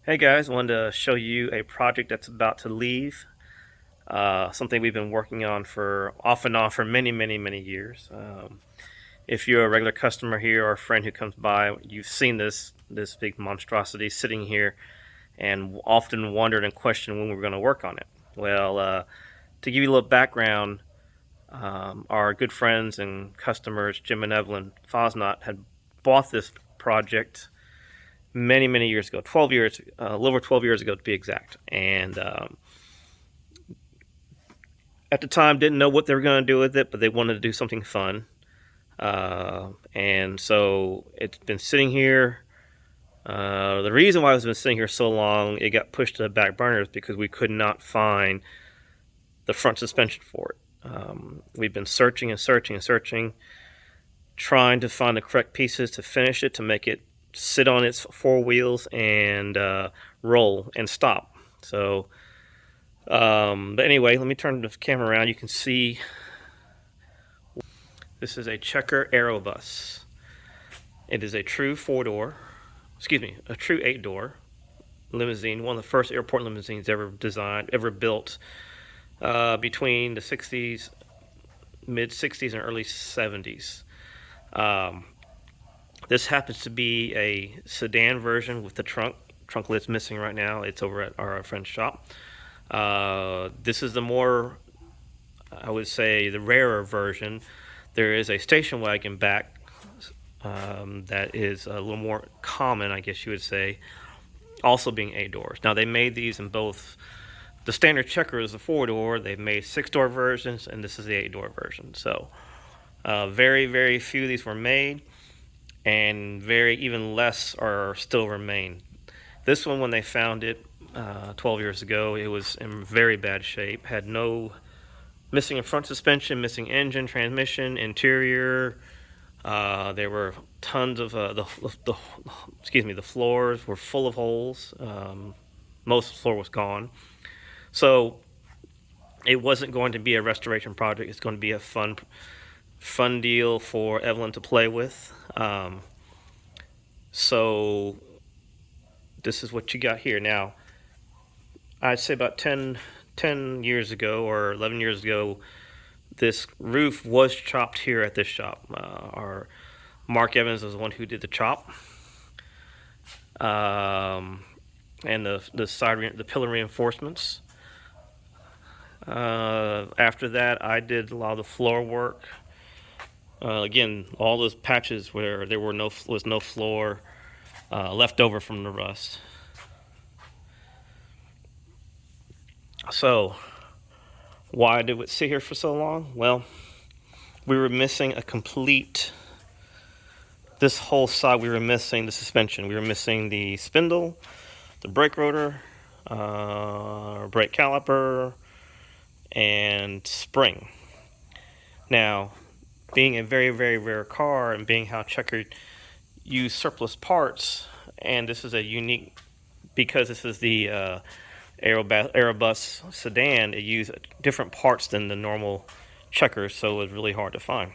Hey guys, wanted to show you a project that's about to leave. Something we've been working on for off and on for many years. If you're a regular customer here or a friend who comes by, you've seen this big monstrosity sitting here, and often wondered and questioned when we were going to work on it. Well, to give you a little background, our good friends and customers Jim and Evelyn Fosnot had bought this project many years ago, 12 years, a little over 12 years ago to be exact. And at the time, didn't know what they were going to do with it, but they wanted to do something fun. And so it's been sitting here. The reason why it's been sitting here so long, it got pushed to the back burners because we could not find the front suspension for it. We've been searching, trying to find the correct pieces to finish it, to make it sit on its four wheels and roll and stop. So, but anyway, let me turn the camera around. You can see this is a Checker Aerobus. It is a true a true 8-door limousine, one of the first airport limousines ever designed, ever built, between the 60s, mid 60s and early 70s. This happens to be a sedan version with the trunk lid's missing right now. It's over at our friend's shop. This is the more, I would say, the rarer version. There is a station wagon back that is a little more common, I guess you would say, also being 8 doors. Now, they made these in both. The standard Checker is the 4-door. They've made 6-door versions, and this is the 8-door version. So very few of these were made, and even less are still remain. This one, when they found it 12 years ago, it was in very bad shape. Had no missing a front suspension, missing engine, transmission, interior. There were tons of the floors were full of holes. Most of the floor was gone. So it wasn't going to be a restoration project. It's going to be a fun deal for Evelyn to play with. So this is what you got here. Now, I'd say about 10 years ago or 11 years ago, this roof was chopped here at this shop. Our Mark Evans was the one who did the chop. And the pillar reinforcements. After that, I did a lot of the floor work. Again, all those patches where there was no floor left over from the rust. So, why did it sit here for so long? Well, we were missing this whole side. We were missing the suspension. We were missing the spindle, the brake rotor, brake caliper, and spring. Now, being a very rare car, and being how Checker used surplus parts, and this is a unique, because this is the Aerobus sedan, it used different parts than the normal Checkers, so it was really hard to find.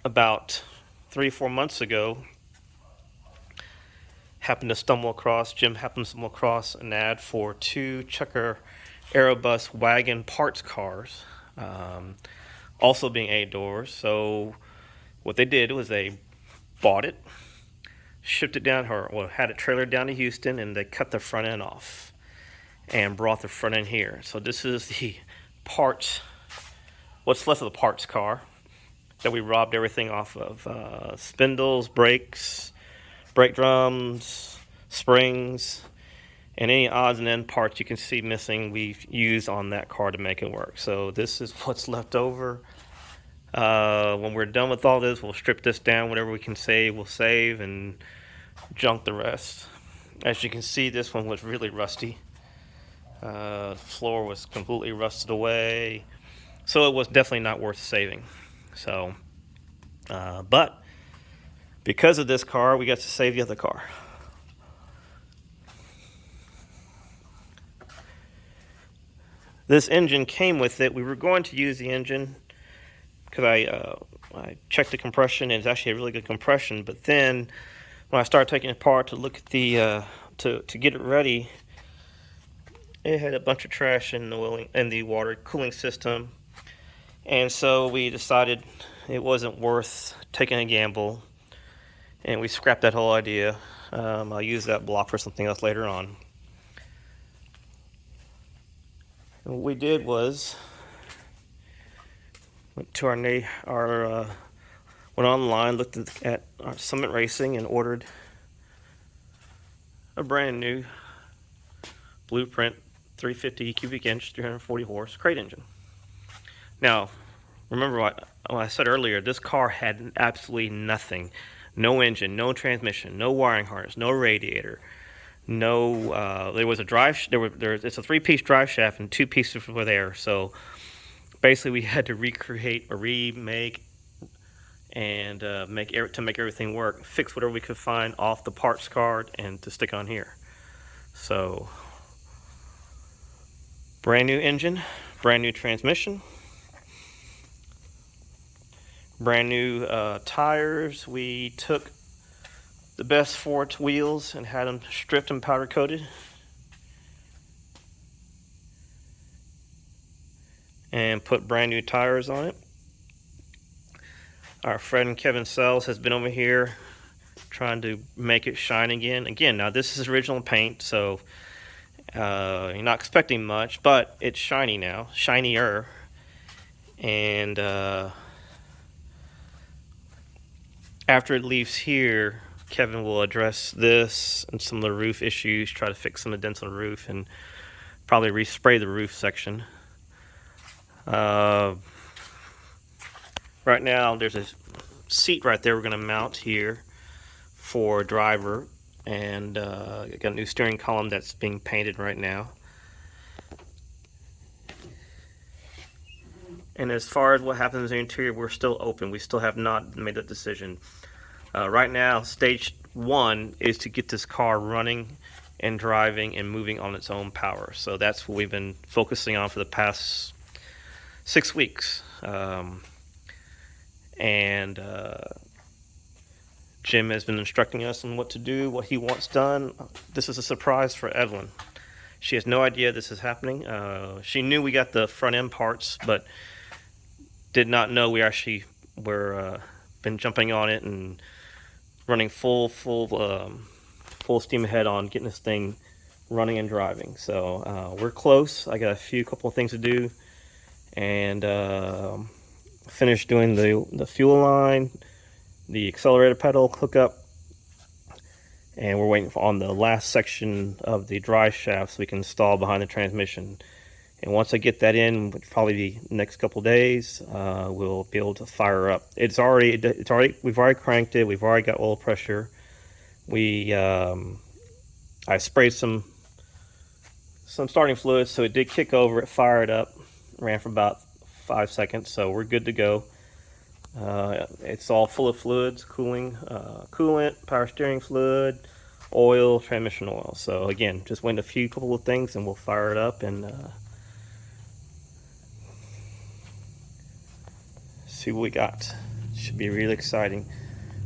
About 3-4 months ago, Jim happened to stumble across an ad for 2 Checker Aerobus wagon parts cars, also being 8 doors. So what they did was they bought it, shipped it down, had it trailered down to Houston, and they cut the front end off and brought the front end here. So this is the parts, what's left of the parts car that we robbed everything off of: spindles, brakes, brake drums, springs, and any odds and end parts you can see missing, we've used on that car to make it work. So this is what's left over. When we're done with all this, we'll strip this down. Whatever we can save, we'll save, and junk the rest. As you can see, this one was really rusty. The floor was completely rusted away, so it was definitely not worth saving. So, but because of this car, we got to save the other car. This engine came with it. We were going to use the engine because I checked the compression, and it's actually a really good compression. But then when I started taking it apart to look at the to get it ready, it had a bunch of trash in the water cooling system, and so we decided it wasn't worth taking a gamble, and we scrapped that whole idea. I'll use that block for something else later on. And what we did was went to went online, looked at our Summit Racing, and ordered a brand new Blueprint 350 cubic inch, 340 horse crate engine. Now, remember what I said earlier, this car had absolutely nothing. No engine, no transmission, no wiring harness, no radiator, no. There was a drive. It's a 3-piece drive shaft and 2 pieces were there. So basically, we had to recreate or remake and make everything work. Fix whatever we could find off the parts card and to stick on here. So brand new engine, brand new transmission. Brand new tires. We took the best Ford wheels and had them stripped and powder coated. And put brand new tires on it. Our friend Kevin Sells has been over here trying to make it shine again. Again, now this is original paint, so you're not expecting much, but it's shiny now, shinier. And after it leaves here, Kevin will address this and some of the roof issues, try to fix some of the dents on the roof, and probably respray the roof section. Right now, there's a seat right there we're going to mount here for driver, and got a new steering column that's being painted right now. And as far as what happens in the interior, we're still open. We still have not made that decision. Right now, stage 1 is to get this car running and driving and moving on its own power. So that's what we've been focusing on for the past 6 weeks. Jim has been instructing us on what to do, what he wants done. This is a surprise for Evelyn. She has no idea this is happening. She knew we got the front end parts, but did not know we actually were been jumping on it and running full steam ahead on getting this thing running and driving. So we're close. I got a couple of things to do, and finish doing the fuel line, the accelerator pedal hookup, and we're waiting on the last section of the drive shaft so we can install behind the transmission. And once I get that in, which will probably be the next couple days, we'll be able to fire up. We've already cranked it. We've already got oil pressure. I sprayed some starting fluid, so it did kick over. It fired up, ran for about 5 seconds, so we're good to go. It's all full of fluids, coolant, power steering fluid, oil, transmission oil. So again, just wait a couple of things and we'll fire it up and see what we got. Should be really exciting.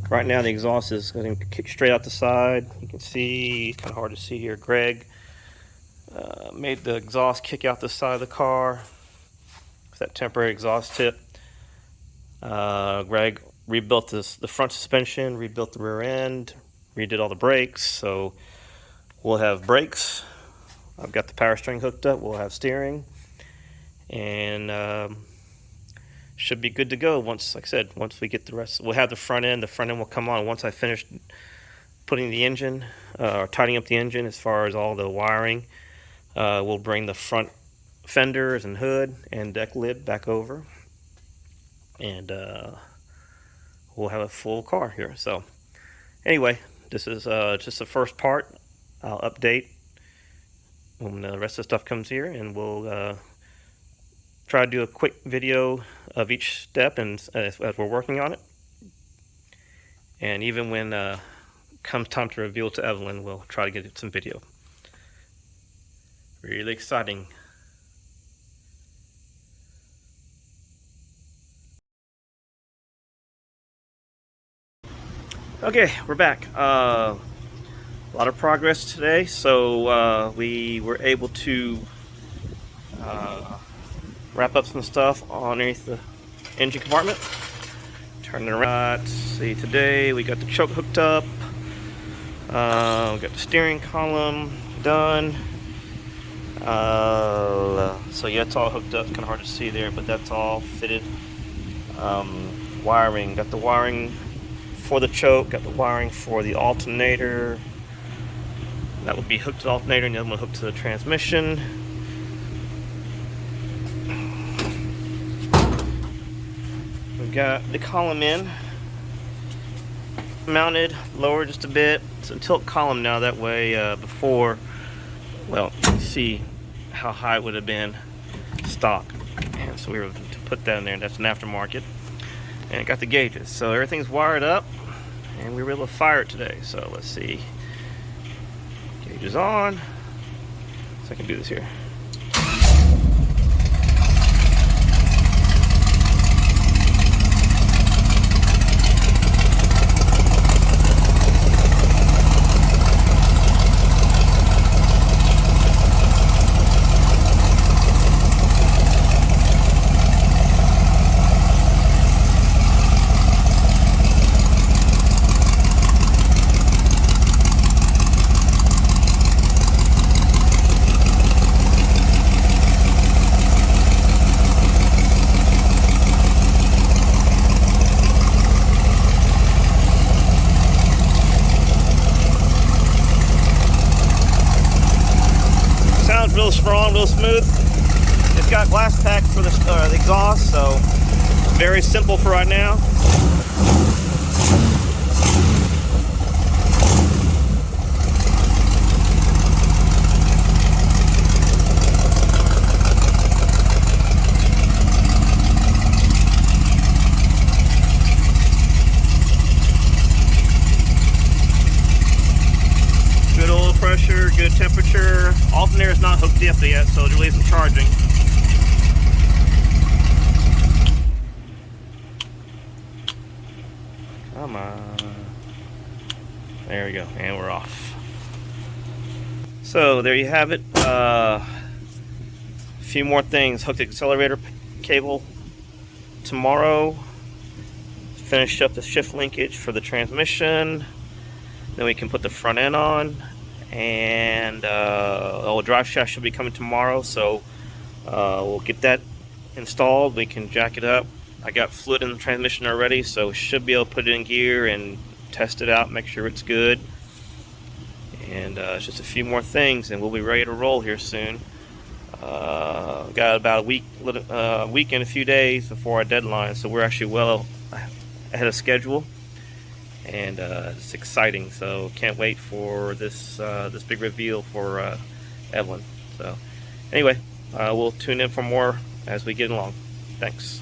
Right now the exhaust is going to kick straight out the side. You can see, it's kind of hard to see here, Greg made the exhaust kick out the side of the car. It's that temporary exhaust tip. Greg rebuilt the front suspension, rebuilt the rear end, redid all the brakes. So we'll have brakes. I've got the power steering hooked up. We'll have steering, and should be good to go. Once we get the rest, we'll have the front end. The front end will come on once I finish putting the engine or tidying up the engine as far as all the wiring. We'll bring the front fenders and hood and deck lid back over, and we'll have a full car here. So anyway, this is just the first part. I'll update when the rest of the stuff comes here, and we'll try to do a quick video of each step and as we're working on it. And even when comes time to reveal to Evelyn, we'll try to get some video. Really exciting. Okay, we're back. A lot of progress today. So we were able to wrap up some stuff underneath the engine compartment. Turn it around. Let's see, today we got the choke hooked up. We got the steering column done. So yeah, it's all hooked up. It's kind of hard to see there, but that's all fitted. Wiring. Got the wiring for the choke. Got the wiring for the alternator. That would be hooked to the alternator, and the other one hooked to the transmission. We've got the column in, mounted, lower just a bit. It's a tilt column now, that way before, well, you see how high it would have been stock. And so we were able to put that in there, and that's an aftermarket. And it got the gauges. So everything's wired up, and we were able to fire it today. So let's see. Gauges on. So I can do this here. Sounds real strong, real smooth. It's got glass pack for the exhaust, so very simple for right now. Good oil pressure, good temperature. Alternator is not hooked up yet, so it relieves some charging. Come on. There we go, and we're off. So there you have it. A few more things. Hook the accelerator cable tomorrow. Finish up the shift linkage for the transmission. Then we can put the front end on, and the drive shaft should be coming tomorrow, so we'll get that installed. We can jack it up. I got fluid in the transmission already, so we should be able to put it in gear and test it out, make sure it's good. And it's just a few more things, and we'll be ready to roll here soon. Got about a week and a few days before our deadline, so we're actually well ahead of schedule. And it's exciting, so can't wait for this this big reveal for Evelyn. So anyway, we'll tune in for more as we get along. Thanks.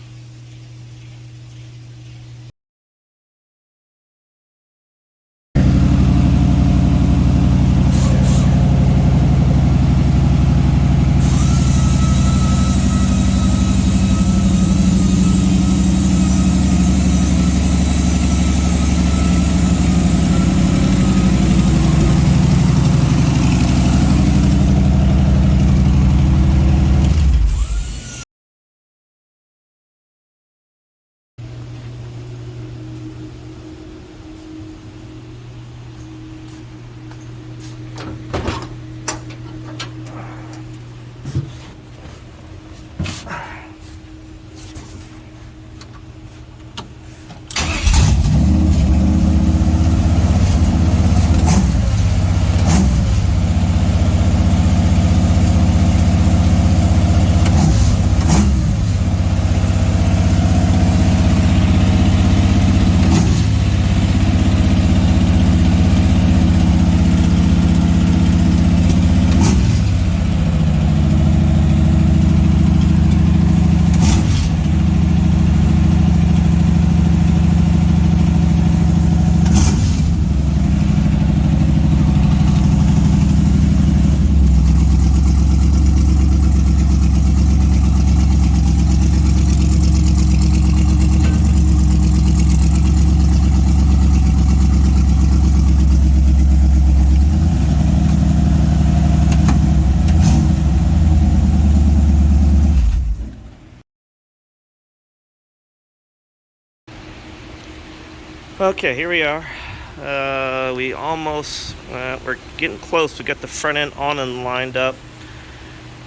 Okay, here we are. We're getting close. We got the front end on and lined up.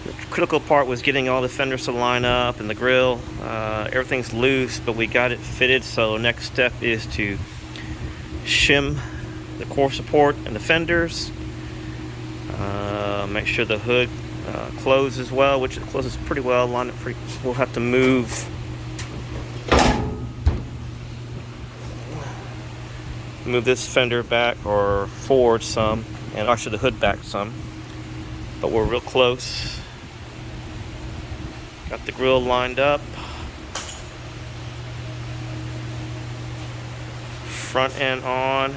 The critical part was getting all the fenders to line up and the grill. Everything's loose, but we got it fitted. So next step is to shim the core support and the fenders. Make sure the hood closes well, which it closes pretty well. Line it pretty. We'll have to move this fender back or forward some, and actually the hood back some. But we're real close. Got the grill lined up. Front end on.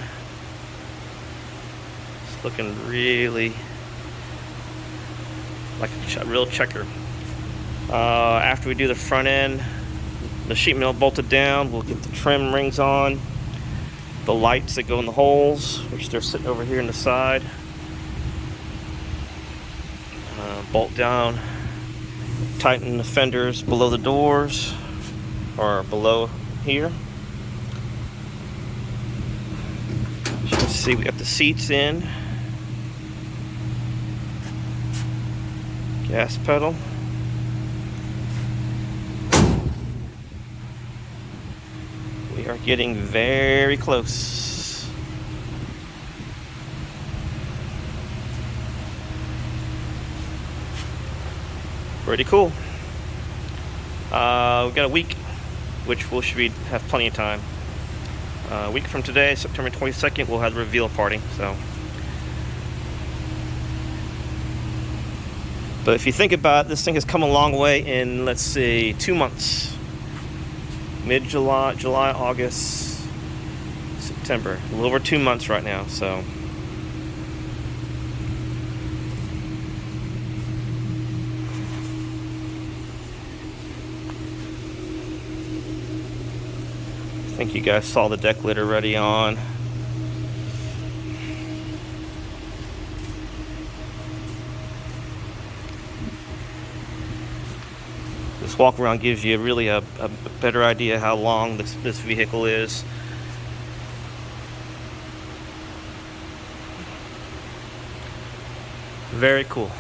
It's looking really like a real checker. After we do the front end, the sheet metal bolted down, we'll get the trim rings on. The lights that go in the holes, which they're sitting over here on the side. Bolt down, tighten the fenders below the doors, or below here. As you can see, we got the seats in. Gas pedal. We are getting very close. Pretty cool. We've got a week, which we should have plenty of time. A week from today, September 22nd, we'll have the reveal party. So, but if you think about it, this thing has come a long way in, let's see, 2 months. Mid-July, July, August, September. A little over 2 months right now, so. I think you guys saw the deck lid already on. This walk around gives you really a better idea how long this vehicle is. Very cool.